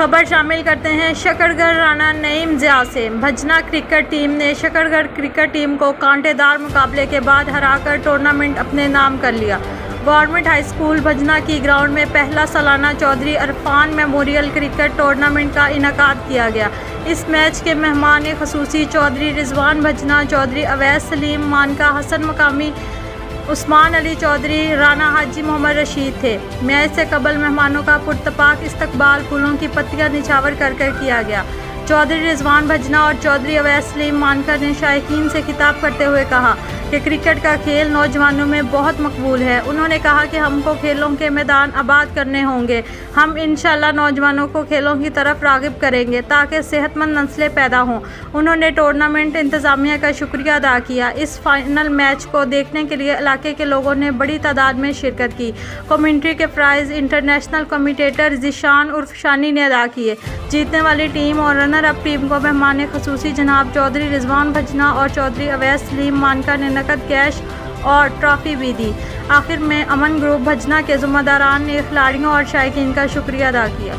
खबर शामिल करते हैं शकरगढ़ राणा नईम ज़िया से। भजना क्रिकेट टीम ने शकरगढ़ क्रिकेट टीम को कांटेदार मुकाबले के बाद हराकर टूर्नामेंट अपने नाम कर लिया। गवर्नमेंट हाई स्कूल भजना की ग्राउंड में पहला सालाना Chaudhary Arfan memorial cricket tournament का इनेकाद किया गया। इस मैच के मेहमान खसूसी चौधरी रिजवान भजना, चौधरी अवैस सलीम मानका, हसन मकामी, उस्मान अली चौधरी, राना हाजी मोहम्मद रशीद थे। मैच से कबल मेहमानों का पुरतपाक इस्तकबाल फूलों की पत्तियां निछावर कर किया गया। चौधरी रिजवान भजना और चौधरी अवैस सलीम मानकर ने शायकीन से खिताब करते हुए कहा कि क्रिकेट का खेल नौजवानों में बहुत मकबूल है। उन्होंने कहा कि हमको खेलों के मैदान आबाद करने होंगे। हम इंशाल्लाह नौजवानों को खेलों की तरफ राग़िब करेंगे ताकि सेहतमंद नस्लें पैदा हों। उन्होंने टूर्नामेंट इंतज़ामिया का शुक्रिया अदा किया। इस फाइनल मैच को देखने के लिए इलाके के लोगों ने बड़ी तादाद में शिरकत की। कमेंट्री के प्राइज़ इंटरनेशनल कमेंटेटर ज़ीशान उर्फ शानी ने अदा किए। जीतने वाली टीम और रनर अप टीम को मेहमान खसूसी जनाब चौधरी रिजवान भजना और चौधरी अवैस सलीम मानका ने नकद कैश और ट्रॉफी भी दी। आखिर में अमन ग्रुप भजना के ज़िम्मेदारान ने खिलाड़ियों और शायकीन का शुक्रिया अदा किया।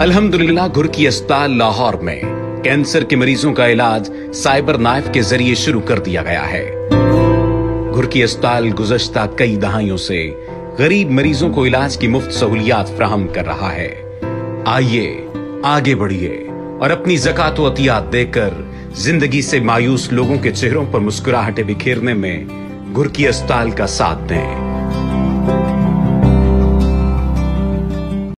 अल्हम्दुलिल्लाह घुरकी अस्पताल लाहौर में कैंसर के मरीजों का इलाज साइबर नाइफ के जरिए शुरू कर दिया गया है। घुरकी अस्पताल गुज़श्ता कई दहाइयों से गरीब मरीजों को इलाज की मुफ्त सहूलियात फराहम कर रहा है। आइए आगे बढ़िए और अपनी ज़कात व अतियात देकर जिंदगी से मायूस लोगों के चेहरों पर मुस्कुराहटें बिखेरने में घुरकी अस्पताल का साथ दें।